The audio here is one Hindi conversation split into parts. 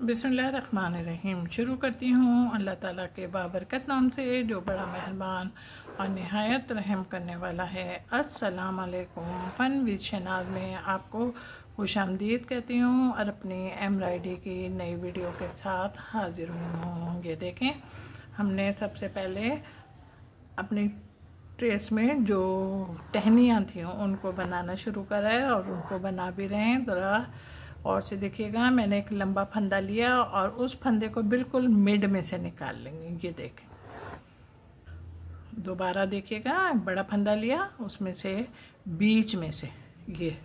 बिस्मिल्लाहिर्रहमानिर्रहीम। शुरू करती हूँ अल्लाह ताला के बाबरकत नाम से जो बड़ा मेहरबान और निहायत रहम करने वाला है। अस्सलाम वालेकुम। फ़न विद शहनाज में आपको खुशामदीद कहती हूँ और अपनी एम्ब्रॉयडरी की नई वीडियो के साथ हाजिर हूँ। ये देखें, हमने सबसे पहले अपनी ट्रेस में जो टहनियाँ थी उनको बनाना शुरू करा है और उनको बना भी रहे हैं। ज़रा और से देखिएगा, मैंने एक लंबा फंदा लिया और उस फंदे को बिल्कुल मिड में से निकाल लेंगे। ये देखें, दोबारा देखिएगा, बड़ा फंदा लिया, उसमें से बीच में से ये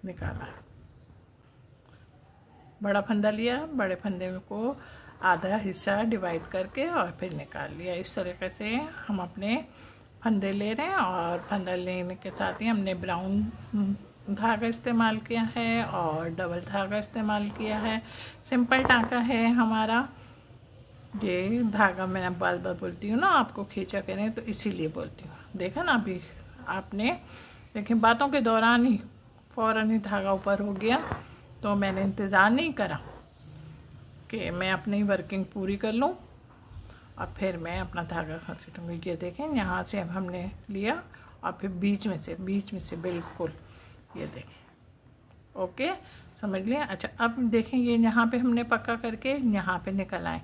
निकाला। बड़ा फंदा लिया, बड़े फंदे को आधा हिस्सा डिवाइड करके और फिर निकाल लिया। इस तरीके से हम अपने फंदे ले रहे हैं और फंदा लेने के साथ ही हमने ब्राउन धागा इस्तेमाल किया है और डबल धागा इस्तेमाल किया है। सिंपल टाँका है हमारा। ये धागा मैं बार बार बोलती हूँ ना, आपको खींचा करें तो इसीलिए बोलती हूँ। देखा ना, अभी आपने देखें बातों के दौरान ही फ़ौरन ही धागा ऊपर हो गया, तो मैंने इंतज़ार नहीं करा कि मैं अपनी वर्किंग पूरी कर लूँ और फिर मैं अपना धागा खींचूँगी। ये देखें, यहाँ से अब हमने लिया और फिर बीच में से बिल्कुल ये देखें। ओके, समझ लिया। अच्छा, अब देखें, ये यहाँ पे हमने पक्का करके यहाँ पे निकल आए,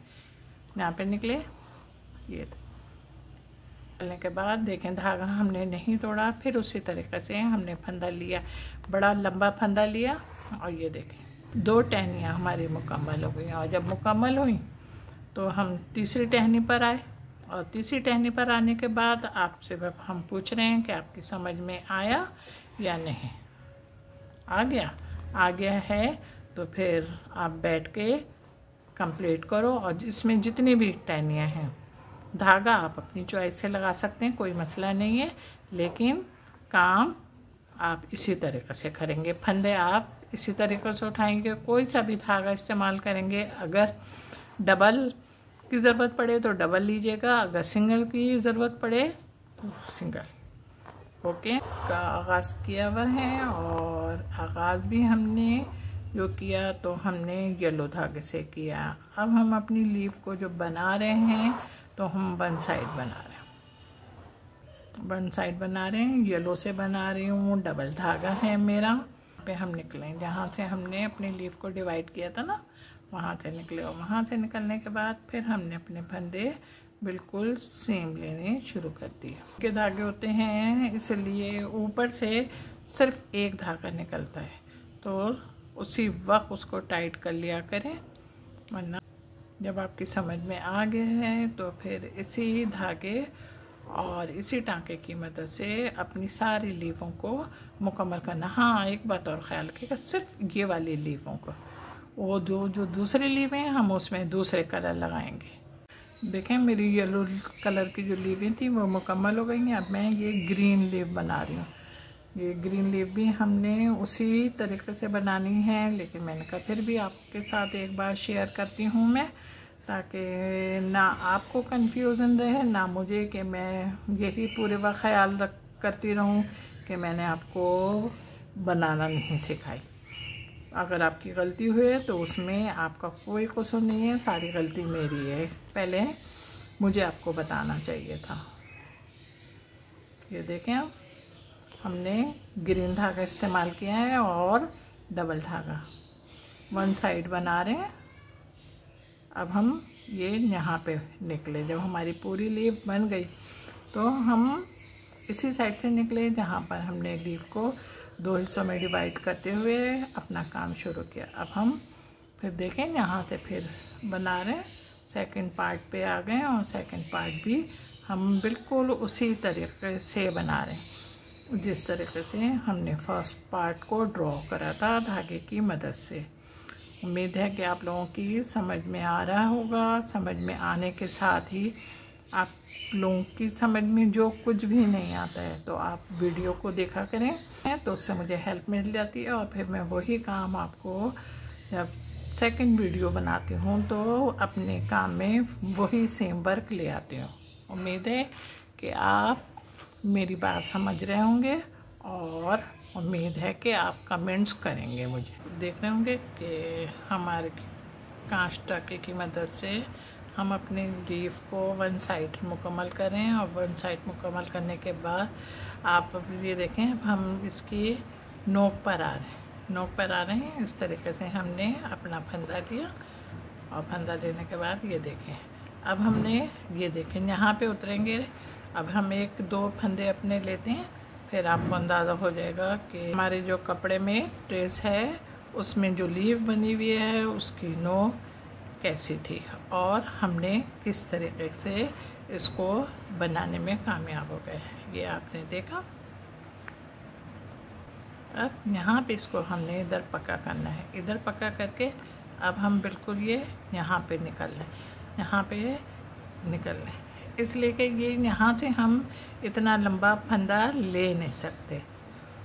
यहाँ पे निकले। ये निकलने के बाद देखें धागा हमने नहीं तोड़ा। फिर उसी तरीके से हमने फंदा लिया, बड़ा लंबा फंदा लिया और ये देखें दो टहनियाँ हमारी मुकम्मल हो गई। और जब मुकम्मल हुई तो हम तीसरी टहनी पर आए और तीसरी टहनी पर आने के बाद आपसे हम पूछ रहे हैं कि आपकी समझ में आया या नहीं। आ गया है तो फिर आप बैठ के कंप्लीट करो। और जिसमें जितनी भी टहनियाँ हैं, धागा आप अपनी चॉइस से लगा सकते हैं, कोई मसला नहीं है, लेकिन काम आप इसी तरीक़े से करेंगे। फंदे आप इसी तरीक़े से उठाएंगे, कोई सा भी धागा इस्तेमाल करेंगे। अगर डबल की ज़रूरत पड़े तो डबल लीजिएगा, अगर सिंगल की ज़रूरत पड़े तो सिंगल। ओके, का आगाज़ किया हुआ है और आगाज़ भी हमने जो किया तो हमने येलो धागे से किया। अब हम अपनी लीफ को जो बना रहे हैं तो हम वन साइड बना रहे हैं, येलो से बना रही हूँ। डबल धागा है मेरा, पे हम निकलें जहाँ से हमने अपनी लीफ को डिवाइड किया था ना, वहाँ से निकले। और वहाँ से निकलने के बाद फिर हमने अपने फंदे बिल्कुल सेम लेने शुरू कर दिए। के धागे होते हैं इसलिए ऊपर से सिर्फ एक धागा निकलता है, तो उसी वक्त उसको टाइट कर लिया करें, वरना जब आपकी समझ में आ गया है तो फिर इसी धागे और इसी टाँके की मदद से अपनी सारी लीफों को मुकम्मल करना। हाँ, एक बात और ख्याल रखिएगा, सिर्फ ये वाली लीफों को, वो जो दूसरी लीवें हैं हम उसमें दूसरे कलर लगाएंगे। देखें, मेरी येलो कलर की जो लीवें थी वो मुकम्मल हो गई हैं। अब मैं ये ग्रीन लीव बना रही हूँ। ये ग्रीन लीव भी हमने उसी तरीके से बनानी है, लेकिन मैंने कहा फिर भी आपके साथ एक बार शेयर करती हूँ मैं, ताकि ना आपको कंफ्यूजन रहे ना मुझे, कि मैं यही पूरे वक्त ख्याल करती रहूँ कि मैंने आपको बनाना नहीं सिखाई। अगर आपकी गलती हुई तो उसमें आपका कोई कसूर नहीं है, सारी गलती मेरी है। पहले मुझे आपको बताना चाहिए था। ये देखें, अब हमने ग्रीन धागा इस्तेमाल किया है और डबल धागा वन साइड बना रहे हैं। अब हम ये यहाँ पे निकले, जब हमारी पूरी लीफ बन गई तो हम इसी साइड से निकले जहाँ पर हमने लीफ को दो हिस्सों में डिवाइड करते हुए अपना काम शुरू किया। अब हम फिर देखें यहाँ से फिर बना रहे हैं, सेकंड पार्ट पे आ गए और सेकंड पार्ट भी हम बिल्कुल उसी तरीके से बना रहे हैं जिस तरीके से हमने फर्स्ट पार्ट को ड्रॉ करा था धागे की मदद से। उम्मीद है कि आप लोगों की समझ में आ रहा होगा। समझ में आने के साथ ही आप लोगों की समझ में जो कुछ भी नहीं आता है तो आप वीडियो को देखा करें, तो उससे मुझे हेल्प मिल जाती है और फिर मैं वही काम आपको जब सेकंड वीडियो बनाती हूँ तो अपने काम में वही सेम वर्क ले आती हूँ। उम्मीद है कि आप मेरी बात समझ रहे होंगे और उम्मीद है कि आप कमेंट्स करेंगे, मुझे देख रहे होंगे कि हमारे कांच टाके की मदद से हम अपनी लीफ को वन साइड मुकम्मल करें। और वन साइड मुकम्मल करने के बाद आप ये देखें हम इसकी नोक पर आ रहे हैं, नोक पर आ रहे हैं। इस तरीके से हमने अपना फंदा लिया और फंदा लेने के बाद ये देखें अब हमने ये देखें यहाँ पे उतरेंगे। अब हम एक दो फंदे अपने लेते हैं, फिर आपको अंदाज़ा हो जाएगा कि हमारे जो कपड़े में ट्रेस है उसमें जो लीफ बनी हुई है उसकी नोक कैसी थी और हमने किस तरीके से इसको बनाने में कामयाब हो गए, ये आपने देखा। अब यहाँ पे इसको हमने इधर पक्का करना है, इधर पक्का करके अब हम बिल्कुल ये यहाँ पे निकल लें, यहाँ पे निकल लें, इसलिए कि ये यहाँ से हम इतना लंबा फंदा ले नहीं सकते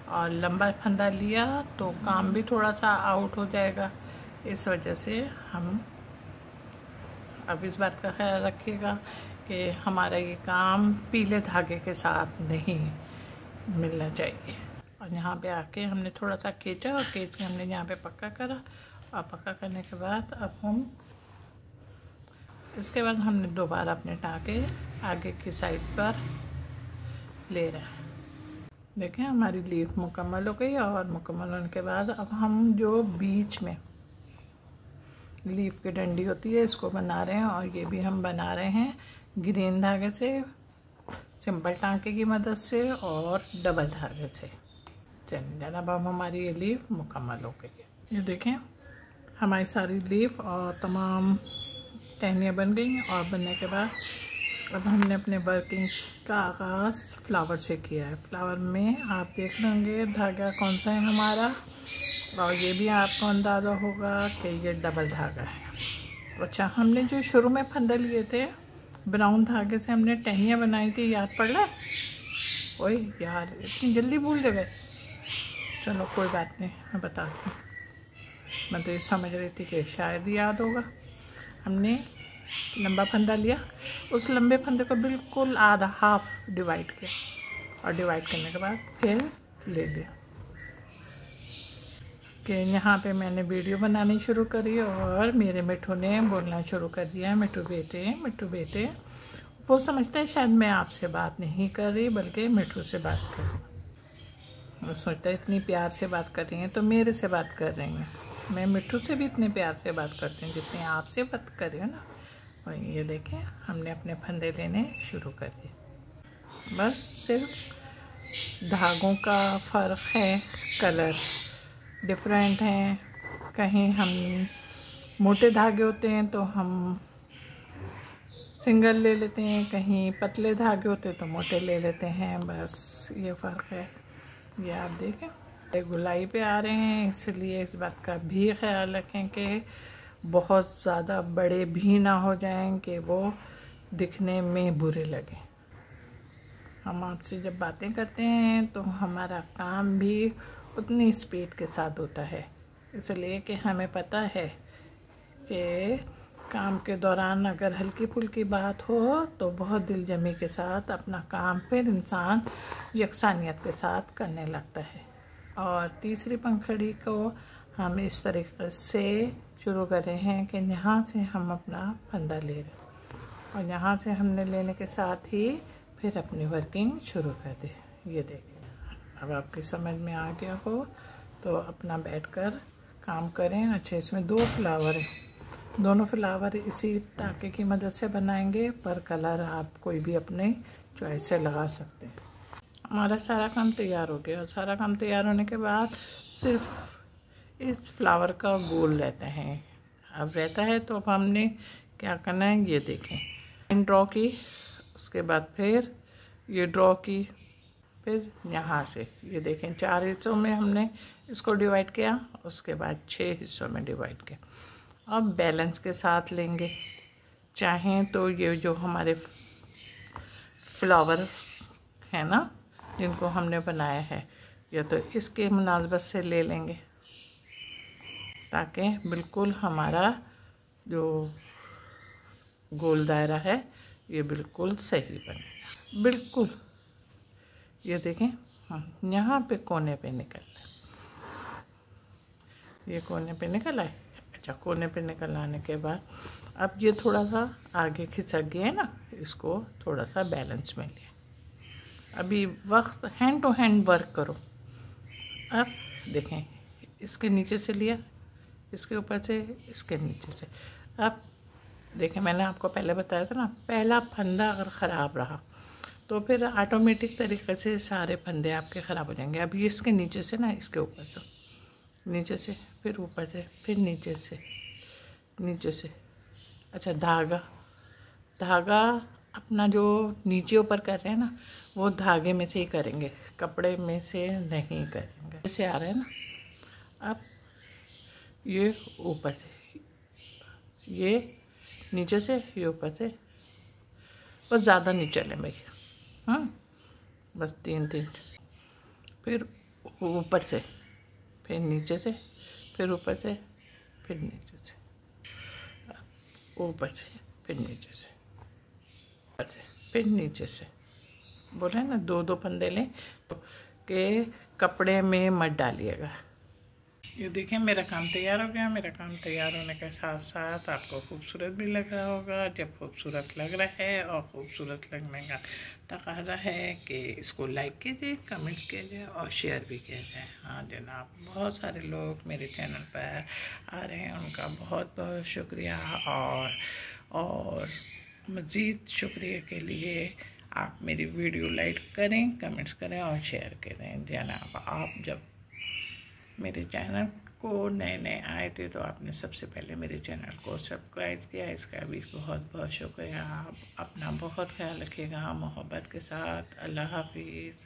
और लंबा फंदा लिया तो काम भी थोड़ा सा आउट हो जाएगा। इस वजह से हम अब इस बात का ख्याल रखिएगा कि हमारा ये काम पीले धागे के साथ नहीं मिलना चाहिए। और यहाँ पे आके हमने थोड़ा सा खींचा और खींच के हमने यहाँ पे पक्का करा और पक्का करने के बाद अब हम इसके बाद हमने दोबारा अपने टाँके आगे की साइड पर ले रहे हैं। देखें हमारी लीफ मुकम्मल हो गई और मुकम्मल होने के बाद अब हम जो बीच में लीफ की डंडी होती है इसको बना रहे हैं और ये भी हम बना रहे हैं ग्रीन धागे से, सिंपल टाँके की मदद से और डबल धागे से। चलिए जनाब अब हमारी ये लीफ मुकम्मल हो गई है। ये देखें हमारी सारी लीफ और तमाम टहनियाँ बन गई और बनने के बाद अब हमने अपने वर्किंग का आगाज़ फ्लावर से किया है। फ्लावर में आप देख लेंगे धागा कौन सा है हमारा और ये भी आपको अंदाज़ा होगा कि ये डबल धागा है। अच्छा हमने जो शुरू में फंदे लिए थे ब्राउन धागे से हमने टहनियाँ बनाई थी, याद पड़ रहा है? ओए यार इतनी जल्दी भूल गए। चलो कोई बात नहीं, मैं बताती हूँ। मैं तो ये समझ रही थी कि शायद याद होगा। हमने लंबा फंदा लिया, उस लंबे फंदे को बिल्कुल आधा हाफ डिवाइड किया और डिवाइड करने के बाद फिर ले लिया कि यहाँ पे मैंने वीडियो बनानी शुरू करी और मेरे मिठू ने बोलना शुरू कर दिया, मिठू बेटे मिठू बेटे। वो समझता है शायद मैं आपसे बात नहीं कर रही बल्कि मिठू से बात कर रही हूँ। वो सोचता है इतनी प्यार से बात कर रही हैं तो मेरे से बात कर रही हैं। मैं मिठू से भी इतने प्यार से बात करती हूँ जितनी आपसे बात कर रही हूँ ना। और ये देखें हमने अपने फंदे लेने शुरू कर दिए। बस सिर्फ धागों का फ़र्क है, कलर डिफरेंट हैं। कहीं हम मोटे धागे होते हैं तो हम सिंगल ले लेते हैं, कहीं पतले धागे होते हैं तो मोटे ले लेते हैं, बस ये फ़र्क है। ये आप देखें गुलाई पे आ रहे हैं, इसलिए इस बात का भी ख्याल रखें कि बहुत ज़्यादा बड़े भी ना हो जाएं कि वो दिखने में बुरे लगें। हम आपसे जब बातें करते हैं तो हमारा काम भी उतनी स्पीड के साथ होता है, इसलिए कि हमें पता है कि काम के दौरान अगर हल्की फुल्की बात हो तो बहुत दिलजमी के साथ अपना काम फिर इंसान यकसानियत के साथ करने लगता है। और तीसरी पंखड़ी को हम इस तरीके से शुरू कर रहे हैं कि यहाँ से हम अपना फंदा ले रहे हैं और यहाँ से हमने लेने के साथ ही फिर अपनी वर्किंग शुरू कर दी। ये देखिए अब आपकी समझ में आ गया हो तो अपना बैठकर काम करें। अच्छा इसमें दो फ्लावर हैं, दोनों फ्लावर इसी टाँके की मदद से बनाएंगे, पर कलर आप कोई भी अपने चॉइस से लगा सकते हैं। हमारा सारा काम तैयार हो गया और सारा काम तैयार होने के बाद सिर्फ इस फ्लावर का गोल रहता है। अब रहता है तो अब हमने क्या करना है ये देखें, लाइन ड्रॉ की, उसके बाद फिर ये ड्रॉ की, फिर यहाँ से ये देखें 4 हिस्सों में हमने इसको डिवाइड किया, उसके बाद 6 हिस्सों में डिवाइड किया। अब बैलेंस के साथ लेंगे, चाहें तो ये जो हमारे फ्लावर है ना जिनको हमने बनाया है या तो इसके मुनासबत से ले लेंगे ताकि बिल्कुल हमारा जो गोल दायरा है ये बिल्कुल सही बने। बिल्कुल ये देखें हम यहाँ पे कोने पे निकल, ये कोने पे निकल आए। अच्छा, कोने पे निकल आने के बाद अब ये थोड़ा सा आगे खिसक गया है ना, इसको थोड़ा सा बैलेंस में लिया। अभी वक्त हैंड टू हैंड वर्क करो। अब देखें, इसके नीचे से लिया, इसके ऊपर से, इसके नीचे से। अब देखें, मैंने आपको पहले बताया था ना, पहला फंदा अगर ख़राब रहा तो फिर ऑटोमेटिक तरीके से सारे फंदे आपके ख़राब हो जाएंगे। अब ये इसके नीचे से ना, इसके ऊपर से, नीचे से, फिर ऊपर से, फिर नीचे से, नीचे से। अच्छा, धागा अपना जो नीचे ऊपर कर रहे हैं ना, वो धागे में से ही करेंगे, कपड़े में से नहीं करेंगे। जैसे आ रहे हैं ना, अब ये ऊपर से, ये नीचे से, ये ऊपर से, बस ज़्यादा नहीं चले भाई। बस 3 फिर ऊपर से, फिर नीचे से, फिर ऊपर से, फिर नीचे से, ऊपर से, फिर नीचे से, ऊपर से, फिर नीचे से। बोले ना 2-2 फंदे लें तो के कपड़े में मत डालिएगा। ये देखिए, मेरा काम तैयार हो गया। मेरा काम तैयार होने के साथ साथ आपको खूबसूरत भी लग रहा होगा। जब खूबसूरत लग रहा है और खूबसूरत लगने का तकाजा है कि इसको लाइक कीजिए, कमेंट्स कीजिए और शेयर भी कीजिए। हाँ जनाब, बहुत सारे लोग मेरे चैनल पर आ रहे हैं, उनका बहुत बहुत शुक्रिया। और मज़ीद शुक्रिया के लिए आप मेरी वीडियो लाइक करें, कमेंट्स करें और शेयर करें। जनाब, आप जब मेरे चैनल को नए नए आए थे तो आपने सबसे पहले मेरे चैनल को सब्सक्राइब किया, इसका भी बहुत बहुत शुक्रिया। आप अपना बहुत ख्याल रखिएगा मोहब्बत के साथ। अल्लाह हाफिज़।